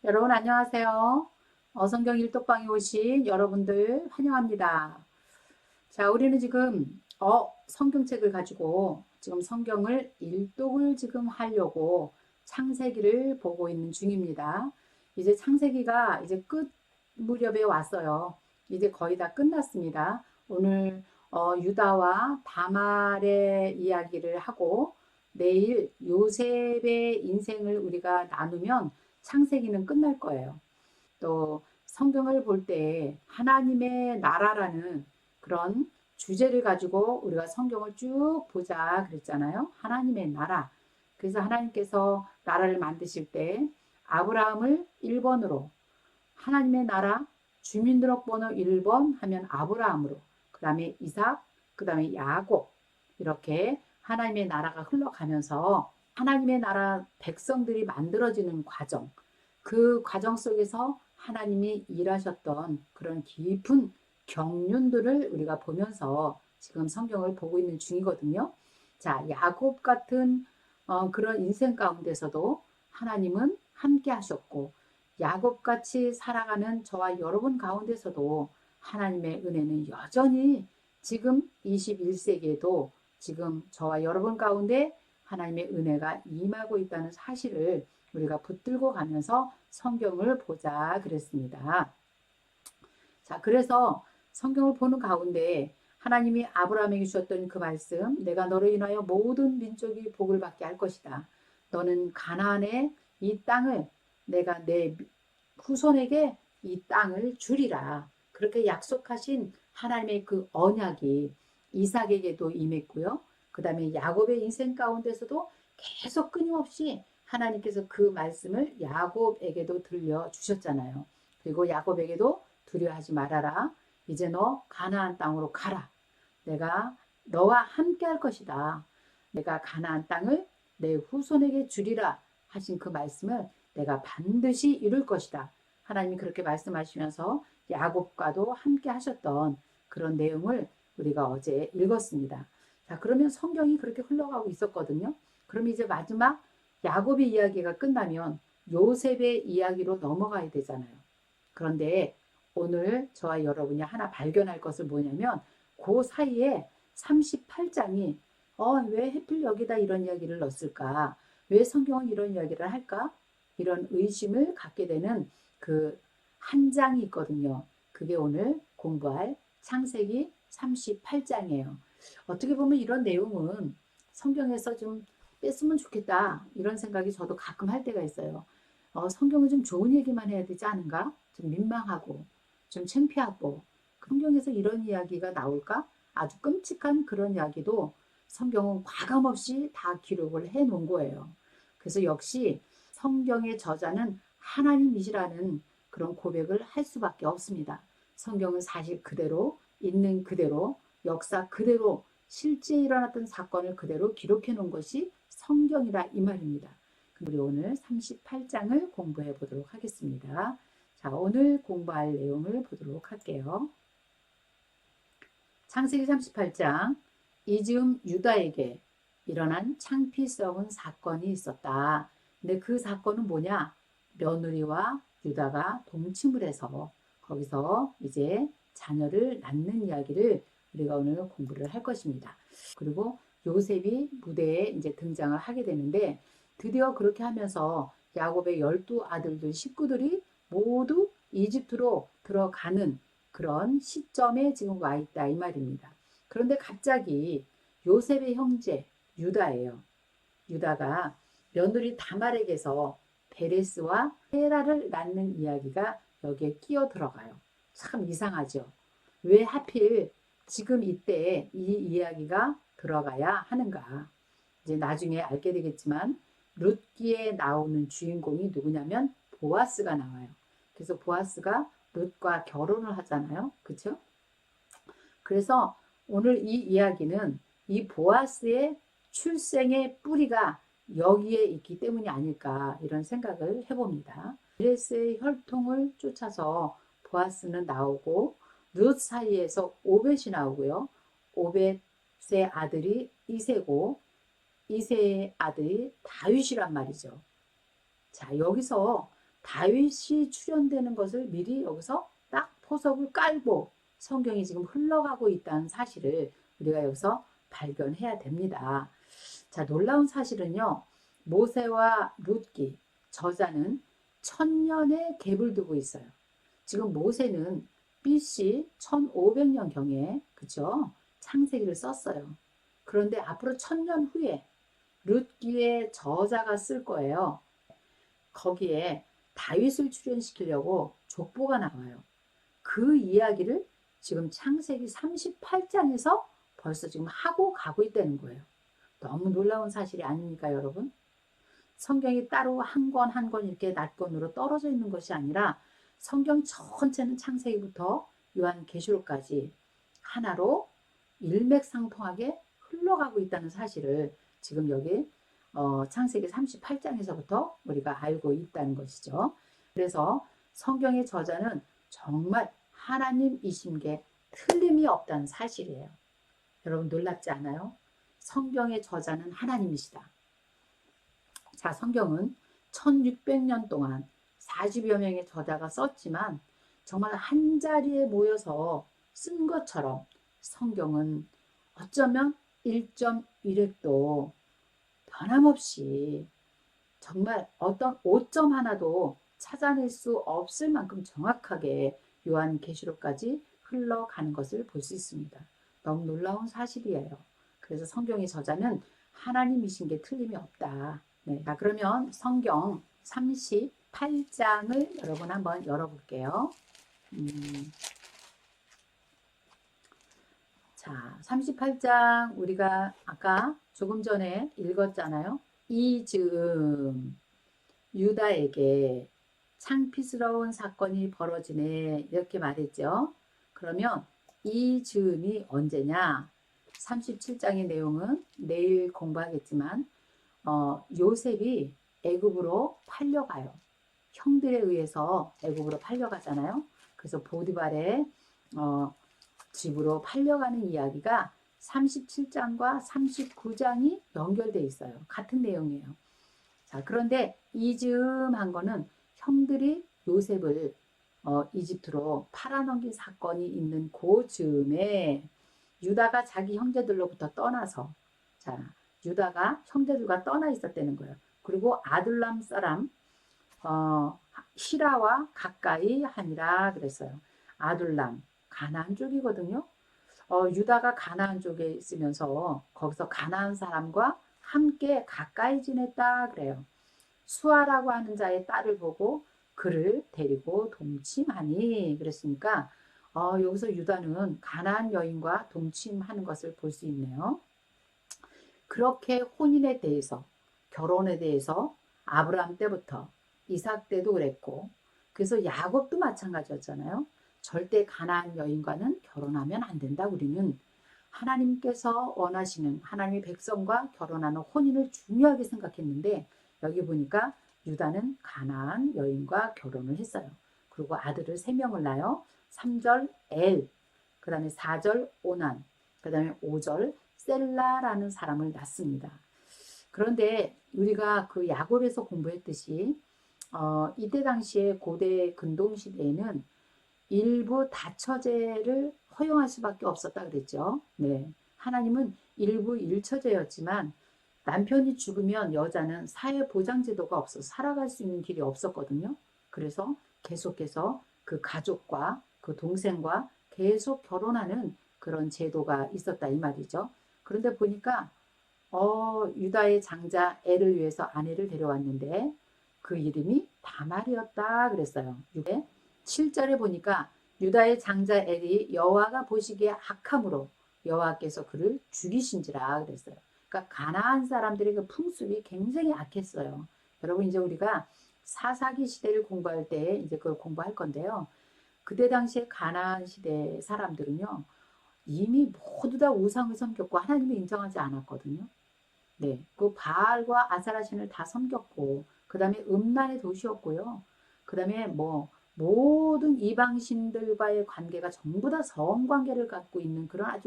여러분 안녕하세요. 성경 일독방에 오신 여러분들 환영합니다. 자, 우리는 지금 성경책을 가지고 지금 성경을 일독을 지금 하려고 창세기를 보고 있는 중입니다. 이제 창세기가 이제 끝 무렵에 왔어요. 이제 거의 다 끝났습니다. 오늘 유다와 다말의 이야기를 하고 내일 요셉의 인생을 우리가 나누면 창세기는 끝날 거예요. 또 성경을 볼 때 하나님의 나라라는 그런 주제를 가지고 우리가 성경을 쭉 보자 그랬잖아요. 하나님의 나라. 그래서 하나님께서 나라를 만드실 때 아브라함을 1번으로 하나님의 나라 주민등록번호 1번 하면 아브라함으로 그 다음에 이삭 그 다음에 야곱 이렇게 하나님의 나라가 흘러가면서 하나님의 나라 백성들이 만들어지는 과정 그 과정 속에서 하나님이 일하셨던 그런 깊은 경륜들을 우리가 보면서 지금 성경을 보고 있는 중이거든요. 자, 야곱 같은 그런 인생 가운데서도 하나님은 함께 하셨고 야곱같이 살아가는 저와 여러분 가운데서도 하나님의 은혜는 여전히 지금 21세기에도 지금 저와 여러분 가운데 하나님의 은혜가 임하고 있다는 사실을 우리가 붙들고 가면서 성경을 보자 그랬습니다. 자, 그래서 성경을 보는 가운데 하나님이 아브라함에게 주셨던 그 말씀, 내가 너로 인하여 모든 민족이 복을 받게 할 것이다. 너는 가나안의 이 땅을 내가 내 후손에게 이 땅을 주리라. 그렇게 약속하신 하나님의 그 언약이 이삭에게도 임했고요. 그 다음에 야곱의 인생 가운데서도 계속 끊임없이 하나님께서 그 말씀을 야곱에게도 들려주셨잖아요. 그리고 야곱에게도 두려워하지 말아라. 이제 너 가나안 땅으로 가라. 내가 너와 함께 할 것이다. 내가 가나안 땅을 내 후손에게 주리라 하신 그 말씀을 내가 반드시 이룰 것이다. 하나님이 그렇게 말씀하시면서 야곱과도 함께 하셨던 그런 내용을 우리가 어제 읽었습니다. 자, 그러면 성경이 그렇게 흘러가고 있었거든요. 그럼 이제 마지막 야곱의 이야기가 끝나면 요셉의 이야기로 넘어가야 되잖아요. 그런데 오늘 저와 여러분이 하나 발견할 것은 뭐냐면 그 사이에 38장이 왜 하필 여기다 이런 이야기를 넣었을까? 왜 성경은 이런 이야기를 할까? 이런 의심을 갖게 되는 그 한 장이 있거든요. 그게 오늘 공부할 창세기 38장이에요. 어떻게 보면 이런 내용은 성경에서 좀 뺐으면 좋겠다 이런 생각이 저도 가끔 할 때가 있어요. 성경은 좀 좋은 얘기만 해야 되지 않은가? 좀 민망하고 좀 창피하고 성경에서 이런 이야기가 나올까? 아주 끔찍한 그런 이야기도 성경은 과감없이 다 기록을 해 놓은 거예요. 그래서 역시 성경의 저자는 하나님이시라는 그런 고백을 할 수밖에 없습니다. 성경은 사실 그대로 있는 그대로 역사 그대로 실제 일어났던 사건을 그대로 기록해 놓은 것이 성경이라 이 말입니다. 우리 오늘 38장을 공부해 보도록 하겠습니다. 자, 오늘 공부할 내용을 보도록 할게요. 창세기 38장 이즈음 유다에게 일어난 창피스러운 사건이 있었다. 근데 그 사건은 뭐냐? 며느리와 유다가 동침을 해서 거기서 이제 자녀를 낳는 이야기를 우리가 오늘 공부를 할 것입니다. 그리고 요셉이 무대에 이제 등장을 하게 되는데 드디어 그렇게 하면서 야곱의 12아들들 식구들이 모두 이집트로 들어가는 그런 시점에 지금 와 있다 이 말입니다. 그런데 갑자기 요셉의 형제 유다예요. 유다가 며느리 다말에게서 베레스와 헤라를 낳는 이야기가 여기에 끼어 들어가요. 참 이상하죠. 왜 하필 지금 이때 이 이야기가 들어가야 하는가. 이제 나중에 알게 되겠지만 룻기에 나오는 주인공이 누구냐면 보아스가 나와요. 그래서 보아스가 룻과 결혼을 하잖아요. 그렇죠? 그래서 오늘 이 이야기는 이 보아스의 출생의 뿌리가 여기에 있기 때문이 아닐까 이런 생각을 해봅니다. 베레스의 혈통을 쫓아서 보아스는 나오고 룻 사이에서 오벳이 나오고요. 오벳의 아들이 이세고 이세의 아들이 다윗이란 말이죠. 자, 여기서 다윗이 출현되는 것을 미리 여기서 딱 포석을 깔고 성경이 지금 흘러가고 있다는 사실을 우리가 여기서 발견해야 됩니다. 자, 놀라운 사실은요. 모세와 룻기 저자는 천년의 갭을 두고 있어요. 지금 모세는 BC 1500년경에 그죠? 창세기를 썼어요. 그런데 앞으로 천년 후에 룻기의 저자가 쓸 거예요. 거기에 다윗을 출연시키려고 족보가 나와요. 그 이야기를 지금 창세기 38장에서 벌써 지금 하고 가고 있다는 거예요. 너무 놀라운 사실이 아닙니까, 여러분? 성경이 따로 한 권 한 권 이렇게 낱권으로 떨어져 있는 것이 아니라 성경 전체는 창세기부터 요한계시록까지 하나로 일맥상통하게 흘러가고 있다는 사실을 지금 여기 창세기 38장에서부터 우리가 알고 있다는 것이죠. 그래서 성경의 저자는 정말 하나님이신 게 틀림이 없다는 사실이에요. 여러분 놀랍지 않아요? 성경의 저자는 하나님이시다. 자, 성경은 1600년 동안 40여 명의 저자가 썼지만 정말 한 자리에 모여서 쓴 것처럼 성경은 어쩌면 1.1획도 변함없이 정말 어떤 오점 하나도 찾아낼 수 없을 만큼 정확하게 요한계시록까지 흘러가는 것을 볼 수 있습니다. 너무 놀라운 사실이에요. 그래서 성경의 저자는 하나님이신 게 틀림이 없다. 네, 자, 그러면 성경 38장을 여러분 한번 열어볼게요. 자, 38장 우리가 아까 조금 전에 읽었잖아요. 이 즈음 유다에게 창피스러운 사건이 벌어지네 이렇게 말했죠. 그러면 이 즈음이 언제냐? 37장의 내용은 내일 공부하겠지만 요셉이 애굽으로 팔려가요. 형들에 의해서 애굽으로 팔려가잖아요. 그래서 보디발의 집으로 팔려가는 이야기가 37장과 39장이 연결되어 있어요. 같은 내용이에요. 자, 그런데 이즈음 거는 형들이 요셉을 이집트로 팔아넘긴 사건이 있는 그 즈음에 유다가 자기 형제들로부터 떠나서 자, 유다가 형제들과 떠나 있었다는 거예요. 그리고 아둘람 사람 히라와 가까이 하니라 그랬어요. 아둘람 가나안 쪽이거든요. 유다가 가나안 쪽에 있으면서 거기서 가나안 사람과 함께 가까이 지냈다 그래요. 수아라고 하는 자의 딸을 보고 그를 데리고 동침하니 그랬으니까 여기서 유다는 가나안 여인과 동침하는 것을 볼 수 있네요. 그렇게 혼인에 대해서 결혼에 대해서 아브라함 때부터 이삭 때도 그랬고 그래서 야곱도 마찬가지였잖아요. 절대 가나안 여인과는 결혼하면 안 된다. 우리는 하나님께서 원하시는 하나님의 백성과 결혼하는 혼인을 중요하게 생각했는데 여기 보니까 유다는 가나안 여인과 결혼을 했어요. 그리고 아들을 3명을 낳아요. 3절 엘, 그 다음에 4절 오난, 그 다음에 5절 셀라라는 사람을 낳습니다. 그런데 우리가 그 야곱에서 공부했듯이 이때 당시에 고대 근동시대에는 일부 다처제를 허용할 수밖에 없었다 그랬죠. 네, 하나님은 일부 일처제였지만 남편이 죽으면 여자는 사회보장제도가 없어서 살아갈 수 있는 길이 없었거든요. 그래서 계속해서 그 가족과 그 동생과 계속 결혼하는 그런 제도가 있었다 이 말이죠. 그런데 보니까 유다의 장자 엘을 위해서 아내를 데려왔는데 그 이름이 다말이었다 그랬어요. 7절에 보니까 유다의 장자 엘이 여호와가 보시기에 악함으로 여호와께서 그를 죽이신지라 그랬어요. 그러니까 가나안 사람들의 그 풍습이 굉장히 악했어요. 여러분 이제 우리가 사사기 시대를 공부할 때 이제 그걸 공부할 건데요. 그때 당시에 가나안 시대 사람들은요. 이미 모두 다 우상을 섬겼고 하나님을 인정하지 않았거든요. 네, 그 바알과 아사라신을 다 섬겼고 그 다음에 음란의 도시였고요. 그 다음에 뭐 모든 이방신들과의 관계가 전부 다 성관계를 갖고 있는 그런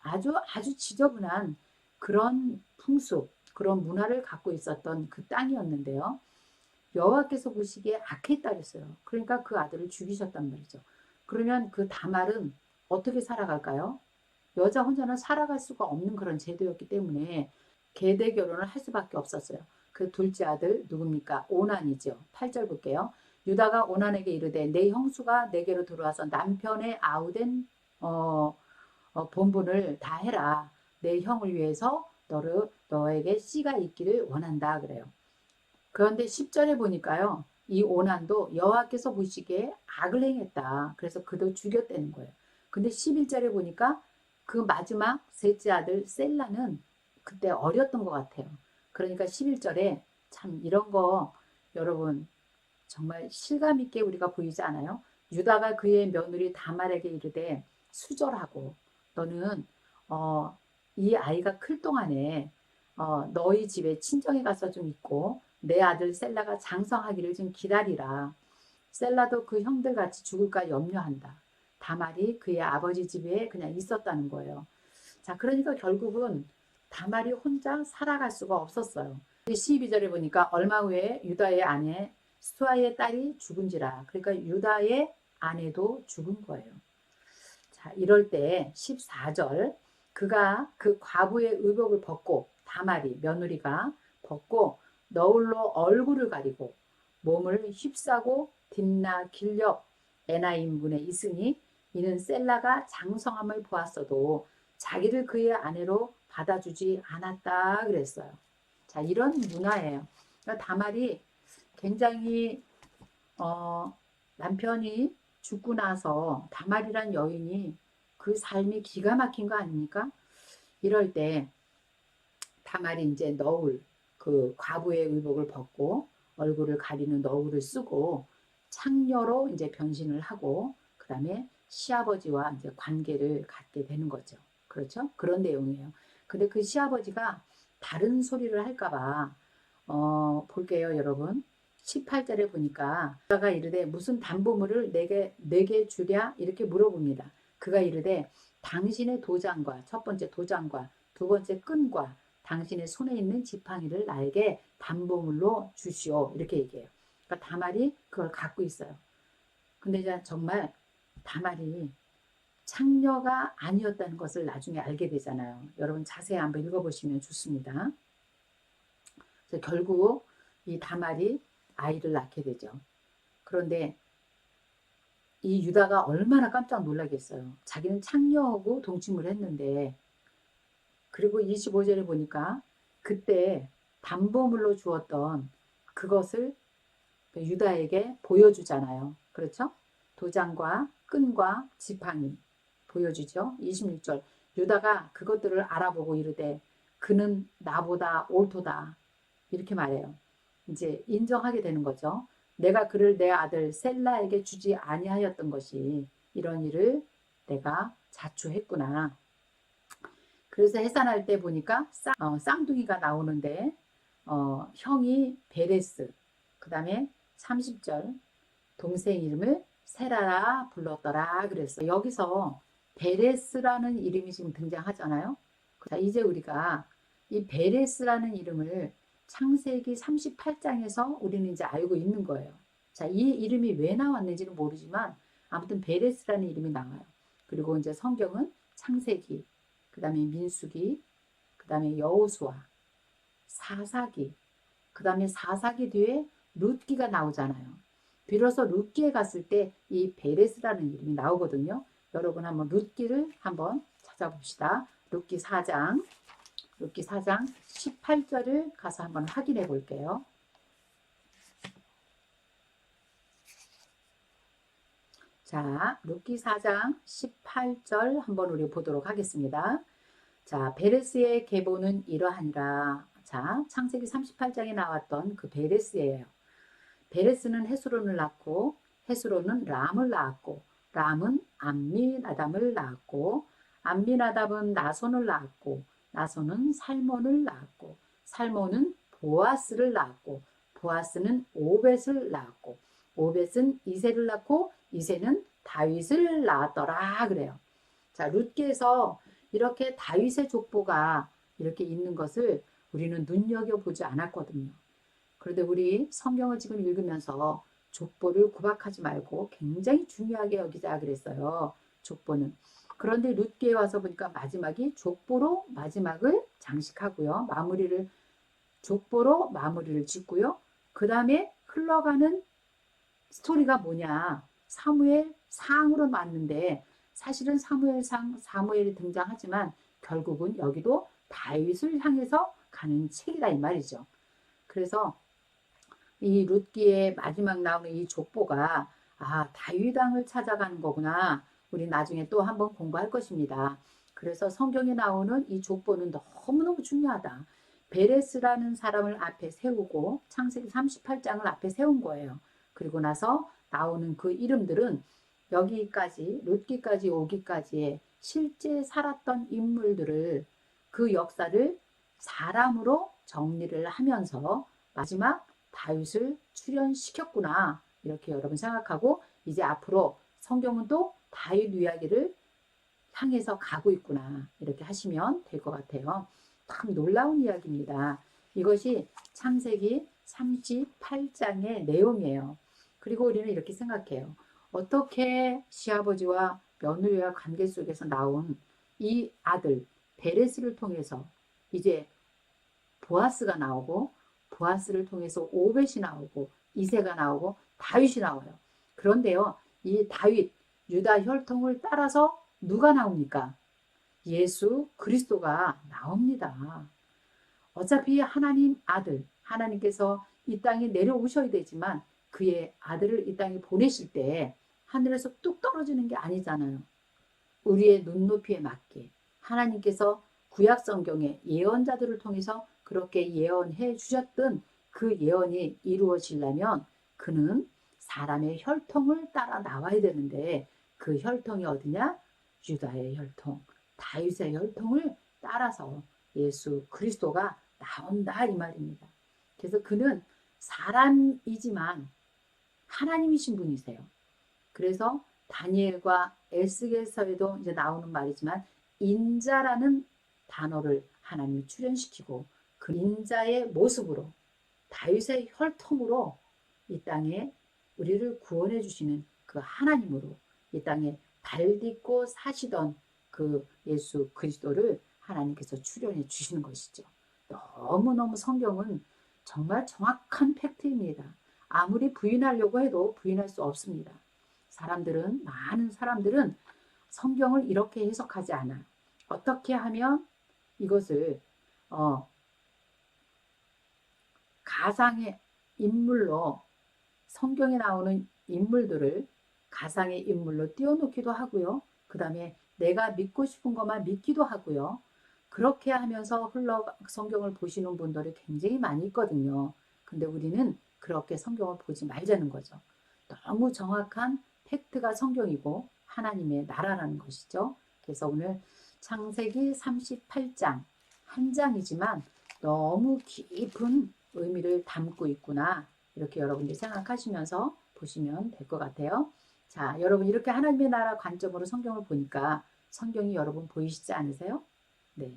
아주 지저분한 그런 풍습, 그런 문화를 갖고 있었던 그 땅이었는데요. 여호와께서 보시기에 악했다 그랬어요. 그러니까 그 아들을 죽이셨단 말이죠. 그러면 그 다말은 어떻게 살아갈까요? 여자 혼자는 살아갈 수가 없는 그런 제도였기 때문에 계대 결혼을 할 수밖에 없었어요. 그 둘째 아들 누굽니까? 오난이죠. 8절 볼게요. 유다가 오난에게 이르되 내 형수가 내게로 들어와서 남편의 아우된 본분을 다 해라. 내 형을 위해서 너에게 씨가 있기를 원한다 그래요. 그런데 10절에 보니까요. 이 오난도 여호와께서 보시기에 악을 행했다. 그래서 그도 죽였다는 거예요. 근데 11절에 보니까 그 마지막 셋째 아들 셀라는 그때 어렸던 것 같아요. 그러니까 11절에 참 이런 거 여러분 정말 실감 있게 우리가 보이지 않아요? 유다가 그의 며느리 다말에게 이르되 수절하고 너는 이 아이가 클 동안에 너희 집에 친정에 가서 좀 있고 내 아들 셀라가 장성하기를 좀 기다리라. 셀라도 그 형들 같이 죽을까 염려한다. 다말이 그의 아버지 집에 그냥 있었다는 거예요. 자, 그러니까 결국은 다말이 혼자 살아갈 수가 없었어요. 12절에 보니까 얼마 후에 유다의 아내 수아의 딸이 죽은지라. 그러니까 유다의 아내도 죽은 거예요. 자, 이럴 때 14절 그가 그 과부의 의복을 벗고 다말이 며느리가 벗고 너울로 얼굴을 가리고 몸을 휩싸고 딥나 길렵 에나임 문에 있으니 이는 셀라가 장성함을 보았어도 자기를 그의 아내로 받아주지 않았다 그랬어요. 자, 이런 문화예요. 그러니까 다말이 굉장히 남편이 죽고 나서 다말이란 여인이 그 삶이 기가 막힌 거 아닙니까? 이럴 때 다말이 이제 너울 그 과부의 의복을 벗고 얼굴을 가리는 너울을 쓰고 창녀로 이제 변신을 하고 그다음에 시아버지와 이제 관계를 갖게 되는 거죠. 그렇죠? 그런 내용이에요. 근데 그 시아버지가 다른 소리를 할까봐 볼게요, 여러분. 18절에 보니까 그가 이르되 무슨 담보물을 내게 주랴 이렇게 물어봅니다. 그가 이르되 당신의 도장과 첫 번째 도장과 두 번째 끈과 당신의 손에 있는 지팡이를 나에게 담보물로 주시오 이렇게 얘기해요. 그러니까 다말이 그걸 갖고 있어요. 근데 이제 정말 다말이 창녀가 아니었다는 것을 나중에 알게 되잖아요. 여러분 자세히 한번 읽어보시면 좋습니다. 그래서 결국 이 다말이 아이를 낳게 되죠. 그런데 이 유다가 얼마나 깜짝 놀라겠어요. 자기는 창녀하고 동침을 했는데 그리고 25절에 보니까 그때 담보물로 주었던 그것을 유다에게 보여주잖아요. 그렇죠? 도장과 끈과 지팡이 보여주죠. 26절 유다가 그것들을 알아보고 이르되 그는 나보다 옳도다 이렇게 말해요. 이제 인정하게 되는 거죠. 내가 그를 내 아들 셀라에게 주지 아니하였던 것이 이런 일을 내가 자초했구나. 그래서 해산할 때 보니까 쌍둥이가 나오는데 형이 베레스 그 다음에 30절 동생 이름을 세라라 불렀더라 그랬어요. 여기서 베레스라는 이름이 지금 등장하잖아요. 자, 이제 우리가 이 베레스라는 이름을 창세기 38장에서 우리는 이제 알고 있는 거예요. 자, 이 이름이 왜 나왔는지는 모르지만 아무튼 베레스라는 이름이 나와요. 그리고 이제 성경은 창세기, 그 다음에 민수기, 그 다음에 여호수아, 사사기, 그 다음에 사사기 뒤에 룻기가 나오잖아요. 비로소 룻기에 갔을 때 이 베레스라는 이름이 나오거든요. 여러분 한번 룻기를 한번 찾아봅시다. 룻기 4장 18절을 가서 한번 확인해 볼게요. 자, 룻기 4장 18절 한번 우리 보도록 하겠습니다. 자, 베레스의 계보는 이러하니라. 자, 창세기 38장에 나왔던 그 베레스예요. 베레스는 헤스론을 낳고 헤스론은 람을 낳았고 람은 암미나답을 낳았고 암미나답은 나손을 낳았고 나손은 살몬을 낳았고 살몬은 보아스를 낳았고 보아스는 오벳을 낳았고 오벳은 이새를 낳고 이새는 다윗을 낳았더라 그래요. 자, 룻기에서 이렇게 다윗의 족보가 이렇게 있는 것을 우리는 눈여겨보지 않았거든요. 그런데 우리 성경을 지금 읽으면서 족보를 구박하지 말고 굉장히 중요하게 여기자 그랬어요. 족보는. 그런데 룻기에 와서 보니까 마지막이 족보로 마지막을 장식하고요. 족보로 마무리를 짓고요. 그 다음에 흘러가는 스토리가 뭐냐. 사무엘 상으로 맞는데 사실은 사무엘이 등장하지만 결국은 여기도 다윗을 향해서 가는 책이다 이 말이죠. 그래서 이 룻기의 마지막 나오는 이 족보가 다윗 왕을 찾아가는 거구나. 우리 나중에 또 한번 공부할 것입니다. 그래서 성경에 나오는 이 족보는 너무너무 중요하다. 베레스라는 사람을 앞에 세우고 창세기 38장을 앞에 세운 거예요. 그리고 나서 나오는 그 이름들은 여기까지 룻기까지 오기까지의 실제 살았던 인물들을 그 역사를 사람으로 정리를 하면서 마지막 다윗을 출연시켰구나. 이렇게 여러분 생각하고 이제 앞으로 성경은 또 다윗 이야기를 향해서 가고 있구나. 이렇게 하시면 될 것 같아요. 참 놀라운 이야기입니다. 이것이 창세기 38장의 내용이에요. 그리고 우리는 이렇게 생각해요. 어떻게 시아버지와 며느리와 관계 속에서 나온 이 아들 베레스를 통해서 이제 보아스가 나오고 보아스를 통해서 오벳이 나오고 이새가 나오고 다윗이 나와요. 그런데요, 이 다윗 유다 혈통을 따라서 누가 나옵니까? 예수 그리스도가 나옵니다. 어차피 하나님 아들, 하나님께서 이 땅에 내려오셔야 되지만 그의 아들을 이 땅에 보내실 때 하늘에서 뚝 떨어지는 게 아니잖아요. 우리의 눈높이에 맞게 하나님께서 구약 성경의 예언자들을 통해서 그렇게 예언해 주셨던 그 예언이 이루어지려면 그는 사람의 혈통을 따라 나와야 되는데 그 혈통이 어디냐? 유다의 혈통, 다윗의 혈통을 따라서 예수 그리스도가 나온다 이 말입니다. 그래서 그는 사람이지만 하나님이신 분이세요. 그래서 다니엘과 에스겔서에도 이제 나오는 말이지만 인자라는 단어를 하나님이 출현시키고 그 인자의 모습으로 다윗의 혈통으로 이 땅에 우리를 구원해 주시는 그 하나님으로 이 땅에 발 딛고 사시던 그 예수 그리스도를 하나님께서 출현해 주시는 것이죠. 너무너무 성경은 정말 정확한 팩트입니다. 아무리 부인하려고 해도 부인할 수 없습니다. 많은 사람들은 성경을 이렇게 해석하지 않아요. 어떻게 하면 이것을 가상의 인물로 성경에 나오는 인물들을 가상의 인물로 띄워놓기도 하고요. 그 다음에 내가 믿고 싶은 것만 믿기도 하고요. 그렇게 하면서 성경을 보시는 분들이 굉장히 많이 있거든요. 근데 우리는 그렇게 성경을 보지 말자는 거죠. 너무 정확한 팩트가 성경이고 하나님의 나라라는 것이죠. 그래서 오늘 창세기 38장 한 장이지만 너무 깊은 의미를 담고 있구나. 이렇게 여러분들이 생각하시면서 보시면 될 것 같아요. 자, 여러분 이렇게 하나님의 나라 관점으로 성경을 보니까 성경이 여러분 보이시지 않으세요? 네,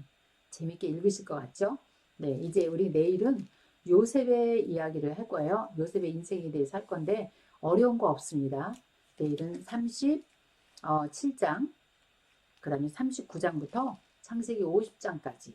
재밌게 읽으실 것 같죠? 네, 이제 우리 내일은 요셉의 이야기를 할 거예요. 요셉의 인생에 대해서 할 건데 어려운 거 없습니다. 내일은 37장, 그 다음에 39장부터 창세기 50장까지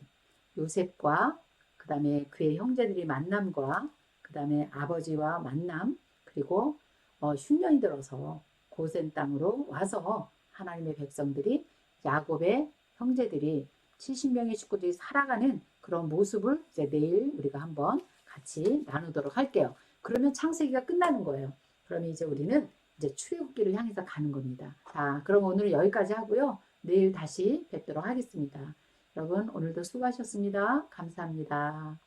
요셉과 그 다음에 그의 형제들이 만남과 그 다음에 아버지와 만남 그리고 흉년이 들어서 고센 땅으로 와서 하나님의 백성들이 야곱의 형제들이 70명의 식구들이 살아가는 그런 모습을 이제 내일 우리가 한번 같이 나누도록 할게요. 그러면 창세기가 끝나는 거예요. 그러면 이제 우리는 이제 출애굽기를 향해서 가는 겁니다. 자, 그럼 오늘은 여기까지 하고요. 내일 다시 뵙도록 하겠습니다. 여러분 오늘도 수고하셨습니다. 감사합니다.